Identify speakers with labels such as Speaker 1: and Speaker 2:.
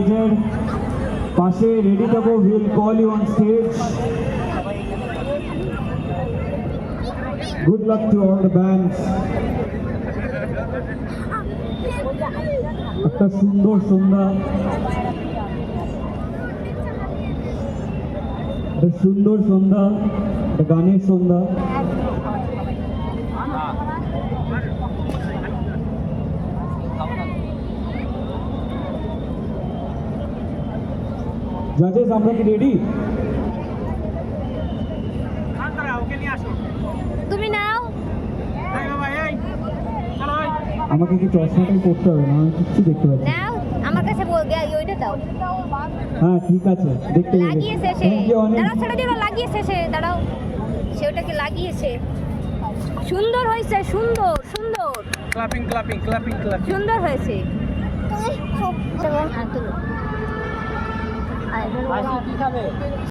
Speaker 1: স্টেজের পাশে রেডি থাকো, will call you on stage. Good luck to all the bands. একটা সুন্দর সন্ধ্যা, একটা সুন্দর সন্ধ্যা, একটা গানের সন্ধ্যা। জাজেস আমরা কি রেডি?
Speaker 2: তুমি নাও।
Speaker 1: আমাকে কি চশমাটাই করতে হবে না? আমি কিচ্ছু দেখতে পাচ্ছি না।
Speaker 2: নাও আমার কাছে ওইটা দাও।
Speaker 1: হ্যাঁ ঠিক আছে, দেখতে
Speaker 2: লাগিয়েছে সে।
Speaker 1: থ্যাংক ইউ অনেক।
Speaker 2: দাঁড়াও ছেড়ে দিও, লাগিয়েছে সে। দাঁড়াও, সে ওটাকে লাগিয়েছে। সুন্দর হয়েছে, সুন্দর সুন্দর।
Speaker 3: ক্লাপিং ক্লাপিং ক্লাপিং ক্লাপিং
Speaker 2: সুন্দর হয়েছে। চলো, তুলো।
Speaker 3: কি খাবে?